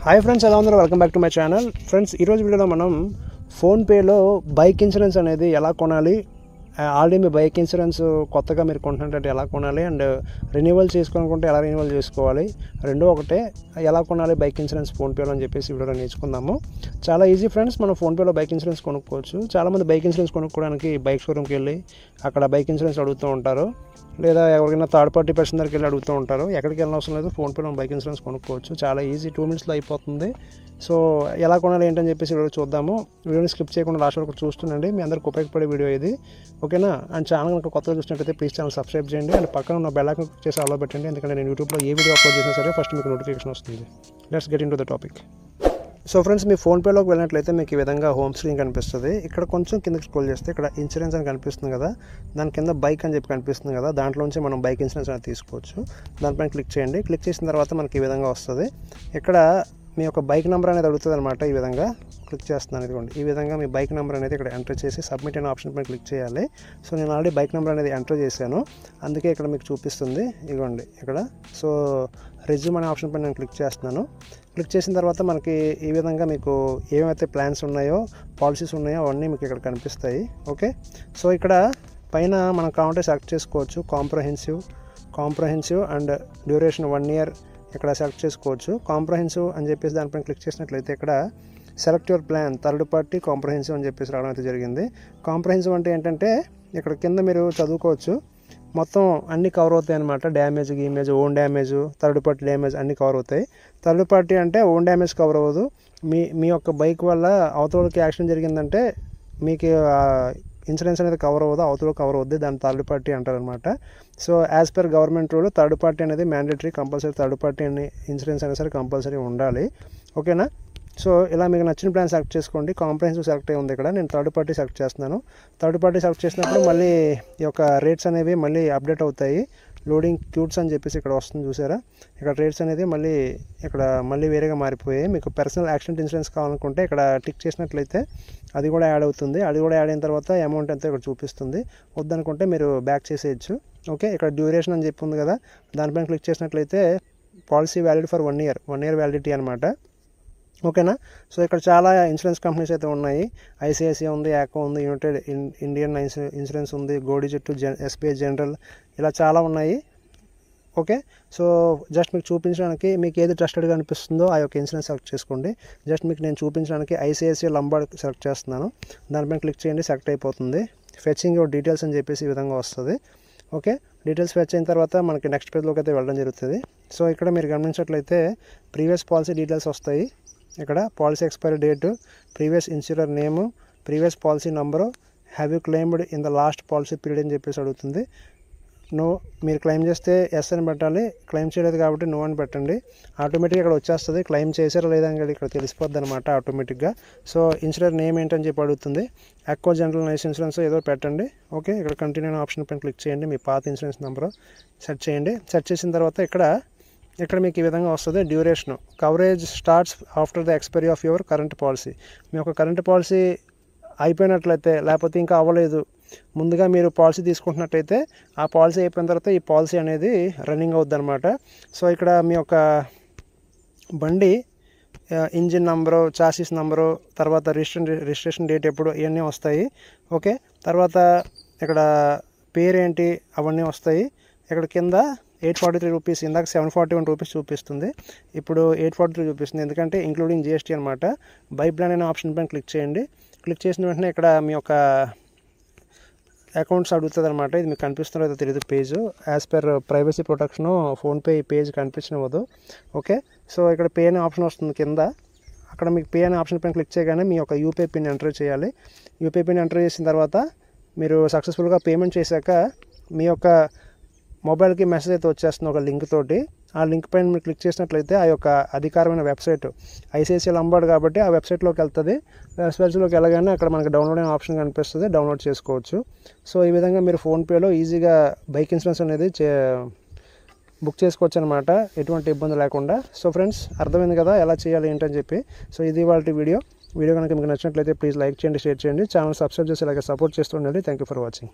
Hi friends, ఎలా ఉన్నారు? Welcome back to my channel. Friends, ఈరోజు వీడియోలో మనం ఫోన్పేలో బైక్ ఇన్సూరెన్స్ అనేది ఎలా కొనాలి, ఆల్రెడీ మీ బైక్ ఇన్సూరెన్స్ కొత్తగా మీరు కొంటున్నట్టు ఎలా కొనాలి, అండ్ రెన్యువల్ చేసుకోనుకుంటే ఎలా రెన్యువల్ చేసుకోవాలి, రెండో ఒకటే ఎలా కొనాలి బైక్ ఇన్సూరెన్స్ ఫోన్పేలో అని చెప్పేసి వీడియోలో నేర్చుకుందాము. చాలా ఈజీ ఫ్రెండ్స్, మనం ఫోన్పేలో బైక్ ఇన్సూరెన్స్ కొనుక్కోవచ్చు. చాలామంది బైక్ ఇన్సూరెన్స్ కొనుక్కోవడానికి బైక్ షోరూమ్కి వెళ్ళి అక్కడ బైక్ ఇన్సూరెన్స్ అడుగుతూ ఉంటారు, లేదా ఎవరికైనా థర్డ్ పార్టీ పర్సన్ దగ్గరికి వెళ్ళి అడుగుతూ ఉంటారు. ఎక్కడికి వెళ్ళిన అవసరం లేదు, ఫోన్పేలో బైక్ ఇన్సూరెన్స్ కొనుక్కోవచ్చు. చాలా ఈజీ, 2 minutesలో అయిపోతుంది. సో ఎలా కొనాలి ఏంటని చెప్పేసి వీడియో చూద్దాము. వీడియోని స్కిప్ చేయకుండా లాస్ట్ వరకు చూస్తుండండి, మీ అందరికి ఉపయోగపడే వీడియో ఇది, ఓకేనా? అండ్ ఛానల్ కనుక కొత్తగా చూసినట్టయితే ప్లీజ్ ఛానల్ సబ్స్క్రైబ్ చేయండి, అండ్ పక్కన ఉన్న బెల్ ఐకాన్ క్లిక్ చేసి ఆల్లో పెట్టండి, ఎందుకంటే నేను యూట్యూబ్లో ఏ వీడియో అప్లోడ్ చేసినా సరే ఫస్ట్ మీకు నోటిఫికేషన్ వస్తుంది. Let's get in to the topic. So friends, మీ ఫోన్పేలోకి వెళ్ళినట్లయితే మీకు ఈ విధంగా హోమ్ స్క్రీన్ కనిపిస్తుంది. ఇక్కడ కొంచెం కిందకి స్క్రోల్ చేస్తే ఇక్కడ ఇన్సూరెన్స్ అని కనిపిస్తుంది కదా, దాని కింద బైక్ అని చెప్పి కనిపిస్తుంది కదా, దాంట్లోంచి మనం బైక్ ఇన్సూరెన్స్ అనేది తీసుకోవచ్చు. దానిపైన క్లిక్ చేయండి. క్లిక్ చేసిన తర్వాత మనకి ఈ విధంగా వస్తుంది. ఇక్కడ మీ యొక్క బైక్ నెంబర్ అనేది అడుగుతుంది అనమాట. ఈ విధంగా క్లిక్ చేస్తున్నాను, ఇదిగోండి. ఈ విధంగా మీ బైక్ నెంబర్ అనేది ఇక్కడ ఎంటర్ చేసి సబ్మిట్ అనే ఆప్షన్ పైన క్లిక్ చేయాలి. సో నేను ఆల్రెడీ బైక్ నెంబర్ అనేది ఎంటర్ చేశాను, అందుకే ఇక్కడ మీకు చూపిస్తుంది, ఇదిగోండి ఇక్కడ. సో రెజ్యూమ్ అనే ఆప్షన్ పైన నేను క్లిక్ చేస్తున్నాను. క్లిక్ చేసిన తర్వాత మనకి ఈ విధంగా మీకు ఏమైతే ప్లాన్స్ ఉన్నాయో, పాలసీస్ ఉన్నాయో అవన్నీ మీకు ఇక్కడ కనిపిస్తాయి, ఓకే? సో ఇక్కడ పైన మనం కావాలంటే సెలెక్ట్ చేసుకోవచ్చు. కాంప్రహెన్సివ్ అండ్ డ్యూరేషన్ 1 year ఇక్కడ సెలెక్ట్ చేసుకోవచ్చు. కాంప్రహెన్సివ్ అని చెప్పేసి దానిపైన క్లిక్ చేసినట్లయితే ఇక్కడ select your plan third party comprehensive అని చెప్పేసి రావడం అయితే జరిగింది. కాంప్రహెన్సివ్ అంటే ఏంటంటే ఇక్కడ కింద మీరు చదువుకోవచ్చు, మొత్తం అన్నీ కవర్ అవుతాయి అనమాట. Damage, image, own damage, third party damage అన్నీ కవర్ అవుతాయి. థర్డ్ పార్టీ అంటే ఓన్ డ్యామేజ్ కవర్ అవ్వదు. మీ యొక్క బైక్ వల్ల అవతలకి యాక్సిడెంట్ జరిగిందంటే మీకు ఇన్సూరెన్స్ అనేది కవర్ అవ్వదు, అవతల కవర్ అవుద్ది, దాన్ని థర్డ్ పార్టీ అంటారు అనమాట. So as per government rule third party అనేది మ్యాండేటరీ, కంపల్సరీ థర్డ్ పార్టీ అని ఇన్సూరెన్స్ అయినా సరే కంపల్సరీ ఉండాలి, ఓకేనా? సో ఇలా మీకు నచ్చిన ప్లాన్ సెలెక్ట్ చేసుకోండి. కాంప్రహెన్సివ్ సెలెక్ట్ అయి ఉంది ఇక్కడ, నేను థర్డ్ పార్టీ సెలెక్ట్ చేస్తున్నాను. థర్డ్ పార్టీ సెలెక్ట్ చేసినప్పుడు మళ్ళీ ఈ యొక్క రేట్స్ అనేవి మళ్ళీ అప్డేట్ అవుతాయి. లోడింగ్ క్యూట్స్ అని చెప్పేసి ఇక్కడ వస్తుంది, చూసారా? ఇక్కడ రేట్స్ అనేది మళ్ళీ వేరేగా మారిపోయాయి. మీకు పర్సనల్ యాక్సిడెంట్ ఇన్సూరెన్స్ కావాలనుకుంటే ఇక్కడ టిక్ చేసినట్లయితే అది కూడా యాడ్ అవుతుంది. అది కూడా యాడ్ అయిన తర్వాత అమౌంట్ ఎంత ఇక్కడ చూపిస్తుంది. వద్దనుకుంటే మీరు బ్యాక్ చేసేయచ్చు, ఓకే? ఇక్కడ డ్యూరేషన్ అని చెప్పి ఉంది కదా, దానిపైన క్లిక్ చేసినట్లయితే policy valid for 1 year, 1 year validity అనమాట, ఓకేనా? సో ఇక్కడ చాలా ఇన్సూరెన్స్ కంపెనీస్ అయితే ఉన్నాయి. ఐసిఐసిఐ ఉంది, యాకో ఉంది, యునైటెడ్ ఇండియన్ ఇన్సూరెన్స్ ఉంది, గోడిజిట్టు, ఎస్బీఐ జనరల్, ఇలా చాలా ఉన్నాయి, ఓకే? సో జస్ట్ మీకు చూపించడానికి, మీకు ఏది ట్రస్టెడ్గా అనిపిస్తుందో ఆ యొక్క ఇన్సూరెన్స్ సెలెక్ట్ చేసుకోండి. జస్ట్ మీకు నేను చూపించడానికి ఐసిఐసిఐ లంబార్డ్ సెలెక్ట్ చేస్తున్నాను. దానిపైన క్లిక్ చేయండి, సెలెక్ట్ అయిపోతుంది. ఫెచింగ్ యువర్ డీటెయిల్స్ అని చెప్పేసి ఈ విధంగా వస్తుంది, ఓకే? డీటెయిల్స్ ఫెచ్ అయిన తర్వాత మనకి నెక్స్ట్ పేజ్లోకి అయితే వెళ్ళడం జరుగుతుంది. సో ఇక్కడ మీరు గమనించినట్లయితే ప్రీవియస్ పాలసీ డీటెయిల్స్ వస్తాయి. ఇక్కడ policy expiry date, previous insurer name, previous policy number, have you claimed in the last policy period అని చెప్పేసి అడుగుతుంది. నో, మీరు క్లెయిమ్ చేస్తే ఎస్ అని పెట్టాలి, క్లెయిమ్ చేయలేదు కాబట్టి నో అని పెట్టండి. ఆటోమేటిక్గా ఇక్కడ వచ్చేస్తుంది, క్లెయిమ్ చేశారో లేదా అని ఇక్కడ తెలిసిపోద్ది అనమాట ఆటోమేటిక్గా. సో ఇన్సూరర్ నేమ్ ఏంటని చెప్పి అడుగుతుంది. అక్కో జనరల్ లైఫ్ ఇన్సూరెన్స్ ఏదో పెట్టండి, ఓకే? ఇక్కడ కంటిన్యూ ఆప్షన్ పైన క్లిక్ చేయండి, మీ పాత ఇన్సూరెన్స్ నెంబరు సెట్ చేయండి. సెట్ చేసిన తర్వాత ఇక్కడ మీకు ఈ విధంగా వస్తుంది. Duration, coverage starts after the expiry of your current policy. మీ యొక్క కరెంట్ పాలసీ అయిపోయినట్లయితే, లేకపోతే ఇంకా అవ్వలేదు, ముందుగా మీరు పాలసీ తీసుకుంటున్నట్టయితే ఆ పాలసీ అయిపోయిన తర్వాత ఈ పాలసీ అనేది రన్నింగ్ అవుద్ది అనమాట. సో ఇక్కడ మీ యొక్క బండి ఇంజిన్ నంబరు, చాసిస్ నంబరు, తర్వాత రిజిస్ట్రేషన్ డేట్ ఎప్పుడు, ఇవన్నీ వస్తాయి, ఓకే? తర్వాత ఇక్కడ పేరేంటి అవన్నీ వస్తాయి. ఇక్కడ కింద 843 రూపీస్, ఇందాక 741 రూపీస్ చూపిస్తుంది, ఇప్పుడు 843 చూపిస్తుంది, ఎందుకంటే ఇంక్లూడింగ్ జిఎస్టీ అనమాట. బై ప్లాన్ అనే ఆప్షన్ పైన క్లిక్ చేయండి. క్లిక్ చేసిన వెంటనే ఇక్కడ మీ యొక్క అకౌంట్స్ అడుగుతుంది అనమాట. ఇది మీకు కనిపిస్తుందో తెలియదు page, as per privacy protection PhonePe ఈ పేజ్ కనిపించనివ్వదు, ఓకే? సో ఇక్కడ పే అనే ఆప్షన్ వస్తుంది కింద. అక్కడ మీకు పే అనే ఆప్షన్ పైన క్లిక్ చేయగానే మీ యొక్క యూపీఐ పిన్ ఎంటర్ చేయాలి. యూపీఐ పిన్ ఎంటర్ చేసిన తర్వాత మీరు సక్సెస్ఫుల్గా పేమెంట్ చేశాక మీ యొక్క మొబైల్కి మెసేజ్ అయితే వచ్చేస్తుంది ఒక లింక్ తోటి. ఆ లింక్ పైన మీరు క్లిక్ చేసినట్లయితే ఆ యొక్క అధికారమైన వెబ్సైట్, ఐసిఐసిఐ లంబార్డ్ కాబట్టి ఆ వెబ్సైట్లోకి వెళ్తుంది. వెబ్సైట్లోకి వెళ్ళగానే అక్కడ మనకి డౌన్లోడ్ అనే ఆప్షన్ కనిపిస్తుంది, డౌన్లోడ్ చేసుకోవచ్చు. సో ఈ విధంగా మీరు ఫోన్పేలో ఈజీగా బైక్ ఇన్సూరెన్స్ అనేది బుక్ చేసుకోవచ్చు అనమాట, ఎటువంటి ఇబ్బంది లేకుండా. సో ఫ్రెండ్స్, అర్థమైంది కదా ఎలా చేయాలి ఏంటని చెప్పి. సో ఇది వాళ్ళ వీడియో కనుక మీకు నచ్చినట్లయితే ప్లీజ్ లైక్ చేయండి, షేర్ చేయండి, ఛానల్ సబ్స్క్రైబ్ చేసి ఇలాగే సపోర్ట్ చేస్తుండండి. Thank you for watching.